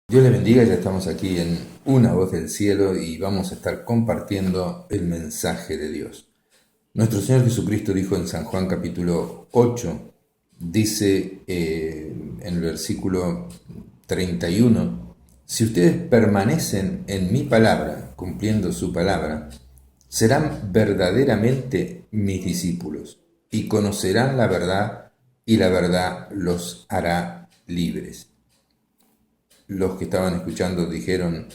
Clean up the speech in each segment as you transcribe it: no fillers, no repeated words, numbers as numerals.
Dios les bendiga, ya estamos aquí en Una Voz del Cielo y vamos a estar compartiendo el mensaje de Dios. Nuestro Señor Jesucristo dijo en San Juan capítulo 8, dice en el versículo 31, si ustedes permanecen en mi palabra, cumpliendo su palabra, serán verdaderamente mis discípulos y conocerán la verdad y la verdad los hará libres. Los que estaban escuchando dijeron,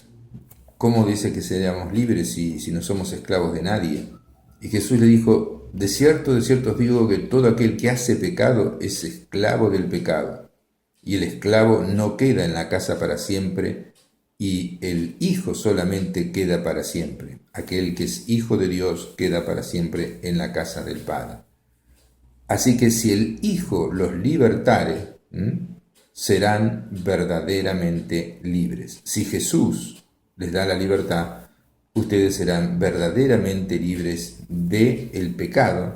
¿cómo dice que seamos libres si no somos esclavos de nadie? Y Jesús le dijo, de cierto os digo que todo aquel que hace pecado es esclavo del pecado. Y el esclavo no queda en la casa para siempre, y el Hijo solamente queda para siempre. Aquel que es Hijo de Dios queda para siempre en la casa del Padre. Así que si el Hijo los libertare, serán verdaderamente libres. Si Jesús les da la libertad, ustedes serán verdaderamente libres del pecado,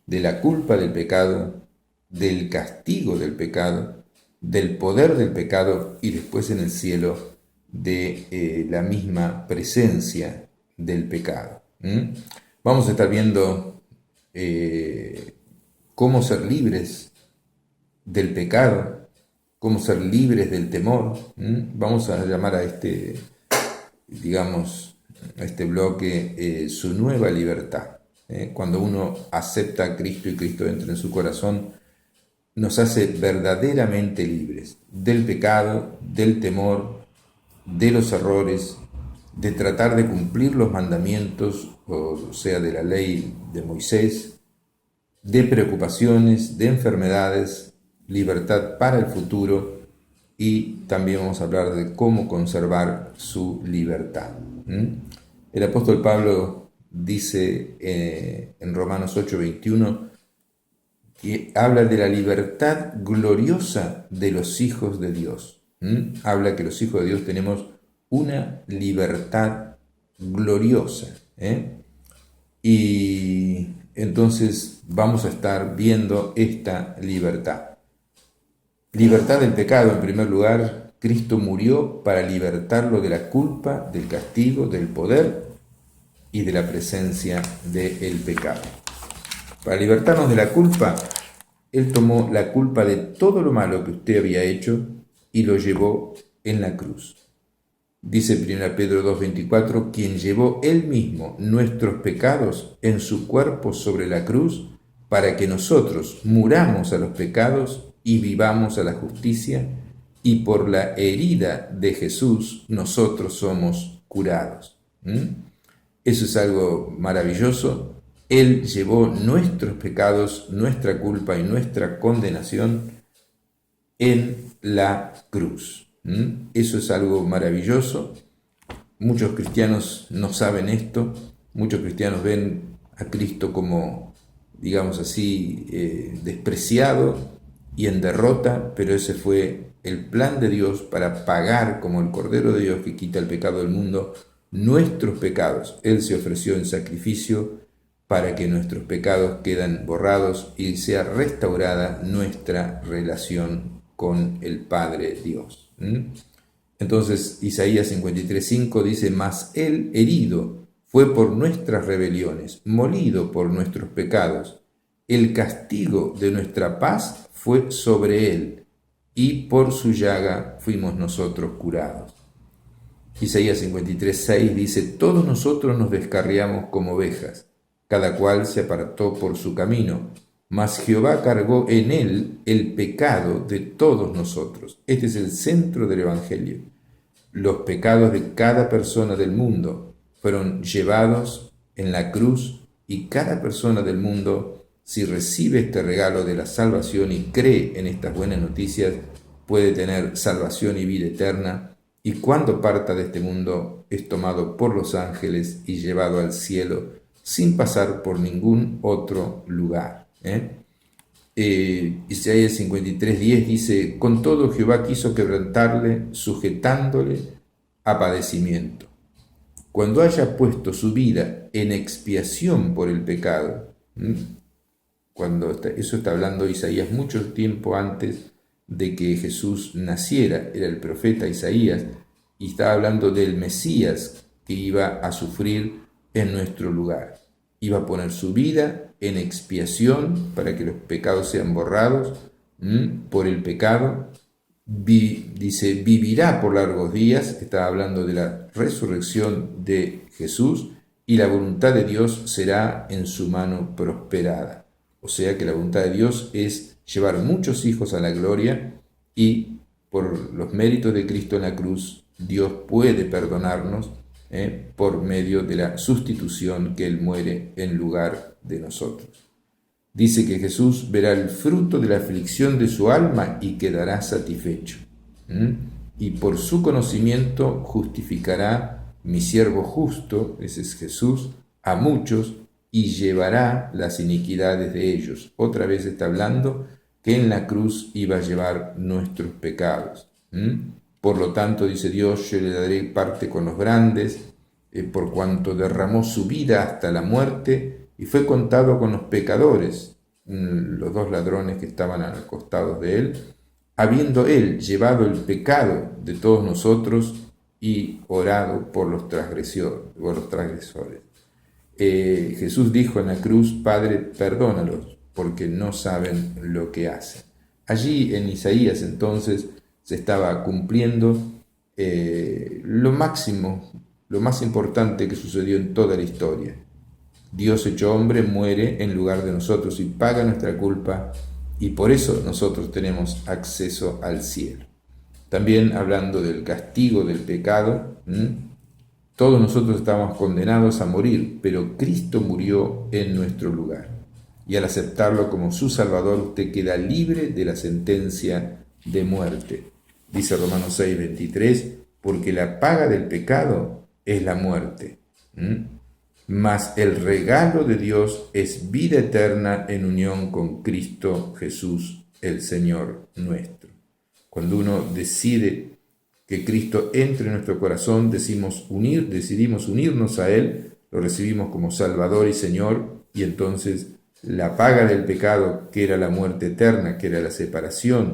de la culpa del pecado, del castigo del pecado, del poder del pecado y después en el cielo de la misma presencia del pecado. Vamos a estar viendo cómo ser libres del pecado, cómo ser libres del temor. Vamos a llamar a a este bloque su nueva libertad. Cuando uno acepta a Cristo y Cristo entra en su corazón, nos hace verdaderamente libres del pecado, del temor, de los errores, de tratar de cumplir los mandamientos, o sea, de la ley de Moisés, de preocupaciones, de enfermedades, libertad para el futuro, y también vamos a hablar de cómo conservar su libertad. El apóstol Pablo dice en Romanos 8:21 que habla de la libertad gloriosa de los hijos de Dios. Habla que los hijos de Dios tenemos una libertad gloriosa. Y entonces vamos a estar viendo esta libertad. Libertad del pecado, en primer lugar. Cristo murió para libertarlo de la culpa, del castigo, del poder y de la presencia del pecado. Para libertarnos de la culpa, Él tomó la culpa de todo lo malo que usted había hecho y lo llevó en la cruz. Dice 1 Pedro 2:24, quien llevó Él mismo nuestros pecados en su cuerpo sobre la cruz, para que nosotros muramos a los pecados y vivamos a la justicia, y por la herida de Jesús nosotros somos curados. Eso es algo maravilloso. Él llevó nuestros pecados, nuestra culpa y nuestra condenación en la cruz. Eso es algo maravilloso. Muchos cristianos no saben esto. Muchos cristianos ven a Cristo como, digamos así, despreciado y en derrota, pero ese fue el plan de Dios para pagar, como el Cordero de Dios que quita el pecado del mundo, nuestros pecados. Él se ofreció en sacrificio para que nuestros pecados quedan borrados y sea restaurada nuestra relación con el Padre Dios. Entonces Isaías 53:5 dice, mas Él herido fue por nuestras rebeliones, molido por nuestros pecados. El castigo de nuestra paz fue sobre Él, y por su llaga fuimos nosotros curados. Isaías 53:6 dice, todos nosotros nos descarriamos como ovejas, cada cual se apartó por su camino, mas Jehová cargó en él el pecado de todos nosotros. Este es el centro del Evangelio. Los pecados de cada persona del mundo fueron llevados en la cruz, y cada persona del mundo, si recibe este regalo de la salvación y cree en estas buenas noticias, puede tener salvación y vida eterna, y cuando parta de este mundo es tomado por los ángeles y llevado al cielo sin pasar por ningún otro lugar. Isaías 53:10 dice, con todo Jehová quiso quebrantarle, sujetándole a padecimiento. Cuando haya puesto su vida en expiación por el pecado, eso está hablando Isaías mucho tiempo antes de que Jesús naciera, era el profeta Isaías, y estaba hablando del Mesías que iba a sufrir en nuestro lugar. Iba a poner su vida en expiación para que los pecados sean borrados por el pecado. Dice, vivirá por largos días, estaba hablando de la resurrección de Jesús, y la voluntad de Dios será en su mano prosperada. O sea que la voluntad de Dios es llevar muchos hijos a la gloria, y por los méritos de Cristo en la cruz, Dios puede perdonarnos por medio de la sustitución que Él muere en lugar de nosotros. Dice que Jesús verá el fruto de la aflicción de su alma y quedará satisfecho. Y por su conocimiento justificará mi siervo justo, ese es Jesús, a muchos, y llevará las iniquidades de ellos. Otra vez está hablando que en la cruz iba a llevar nuestros pecados. Por lo tanto, dice Dios, yo le daré parte con los grandes, por cuanto derramó su vida hasta la muerte y fue contado con los pecadores, los dos ladrones que estaban al costado de él, habiendo él llevado el pecado de todos nosotros y orado por los transgresores. Jesús dijo en la cruz, Padre, perdónalos, porque no saben lo que hacen. Allí en Isaías entonces se estaba cumpliendo lo más importante que sucedió en toda la historia. Dios hecho hombre muere en lugar de nosotros y paga nuestra culpa, y por eso nosotros tenemos acceso al cielo. También hablando del castigo del pecado, todos nosotros estábamos condenados a morir, pero Cristo murió en nuestro lugar. Y al aceptarlo como su Salvador, usted queda libre de la sentencia de muerte. Dice Romanos 6:23, porque la paga del pecado es la muerte. Mas el regalo de Dios es vida eterna en unión con Cristo Jesús, el Señor nuestro. Cuando uno decide que Cristo entre en nuestro corazón, decidimos unirnos a Él, lo recibimos como Salvador y Señor, y entonces la paga del pecado, que era la muerte eterna, que era la separación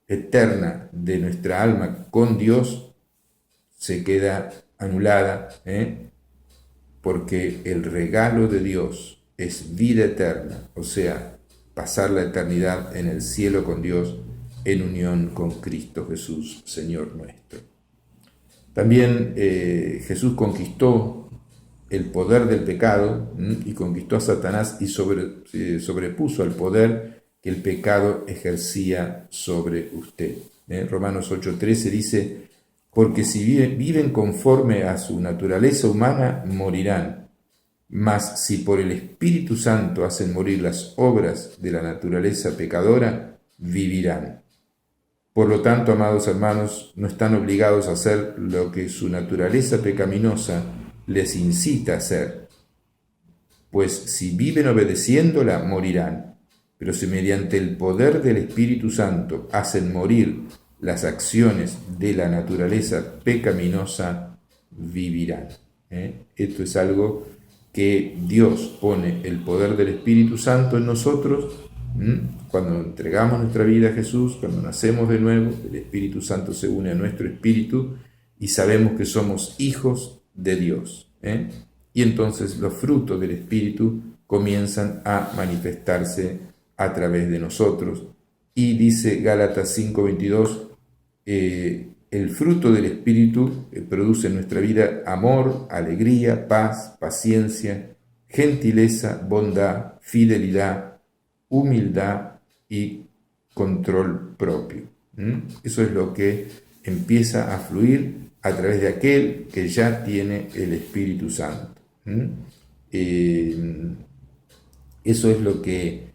eterna de nuestra alma con Dios, se queda anulada, porque el regalo de Dios es vida eterna, o sea, pasar la eternidad en el cielo con Dios, en unión con Cristo Jesús, Señor nuestro. También Jesús conquistó el poder del pecado y conquistó a Satanás y sobrepuso al poder que el pecado ejercía sobre usted. Romanos 8:13 dice, porque si viven conforme a su naturaleza humana, morirán. Mas si por el Espíritu Santo hacen morir las obras de la naturaleza pecadora, vivirán. Por lo tanto, amados hermanos, no están obligados a hacer lo que su naturaleza pecaminosa les incita a hacer. Pues si viven obedeciéndola, morirán. Pero si mediante el poder del Espíritu Santo hacen morir las acciones de la naturaleza pecaminosa, vivirán. Esto es algo que Dios pone el poder del Espíritu Santo en nosotros. Cuando entregamos nuestra vida a Jesús, cuando nacemos de nuevo, el Espíritu Santo se une a nuestro espíritu y sabemos que somos hijos de Dios. Y entonces los frutos del Espíritu comienzan a manifestarse a través de nosotros. Y dice Gálatas 5:22, el fruto del Espíritu produce en nuestra vida amor, alegría, paz, paciencia, gentileza, bondad, fidelidad, humildad y control propio. Eso es lo que empieza a fluir a través de aquel que ya tiene el Espíritu Santo. Eso es lo que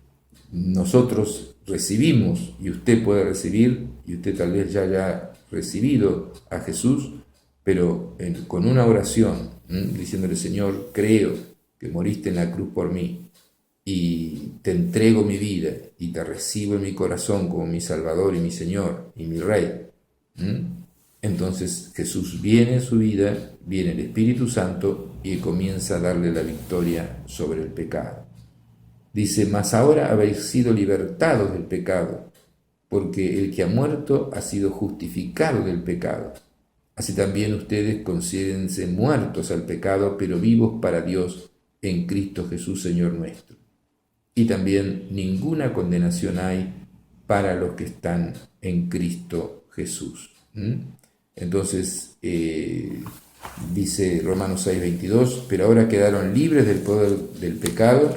nosotros recibimos y usted puede recibir, y usted tal vez ya haya recibido a Jesús, pero con una oración, diciéndole, Señor, creo que moriste en la cruz por mí, y te entrego mi vida y te recibo en mi corazón como mi Salvador y mi Señor y mi Rey. Entonces Jesús viene en su vida, viene el Espíritu Santo y comienza a darle la victoria sobre el pecado. Dice, mas ahora habéis sido libertados del pecado porque el que ha muerto ha sido justificado del pecado. Así también ustedes considérense muertos al pecado, pero vivos para Dios en Cristo Jesús, Señor nuestro. Y también ninguna condenación hay para los que están en Cristo Jesús. Entonces, dice Romanos 6:22, pero ahora quedaron libres del poder del pecado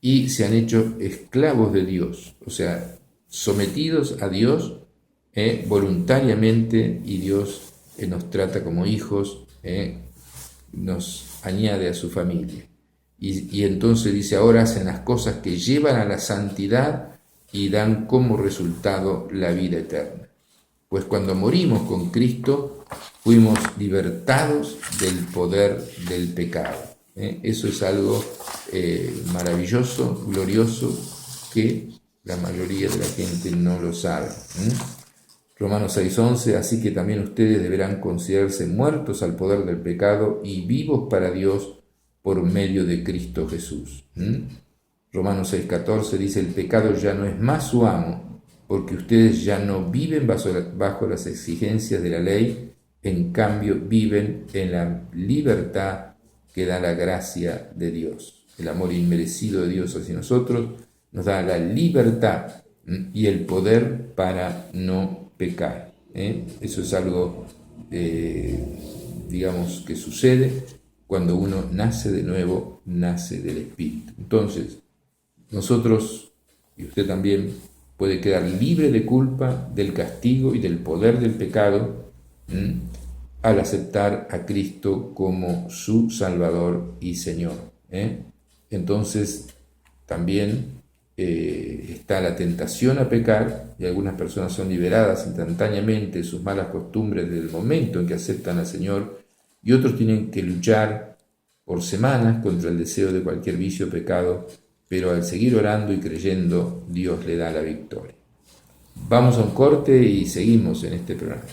y se han hecho esclavos de Dios, o sea, sometidos a Dios voluntariamente, y Dios nos trata como hijos, nos añade a su familia. Y entonces dice, ahora hacen las cosas que llevan a la santidad y dan como resultado la vida eterna. Pues cuando morimos con Cristo, fuimos libertados del poder del pecado. Eso es algo maravilloso, glorioso, que la mayoría de la gente no lo sabe. Romanos 6:11, así que también ustedes deberán considerarse muertos al poder del pecado y vivos para Dios por medio de Cristo Jesús. Romanos 6:14 dice, el pecado ya no es más su amo, porque ustedes ya no viven bajo las exigencias de la ley, en cambio viven en la libertad que da la gracia de Dios. El amor inmerecido de Dios hacia nosotros nos da la libertad y el poder para no pecar. Eso es algo, digamos, que sucede cuando uno nace de nuevo, nace del Espíritu. Entonces, nosotros, y usted también, puede quedar libre de culpa, del castigo y del poder del pecado al aceptar a Cristo como su Salvador y Señor. Entonces, también está la tentación a pecar, y algunas personas son liberadas instantáneamente de sus malas costumbres desde el momento en que aceptan al Señor, y otros tienen que luchar por semanas contra el deseo de cualquier vicio o pecado, pero al seguir orando y creyendo, Dios le da la victoria. Vamos a un corte y seguimos en este programa.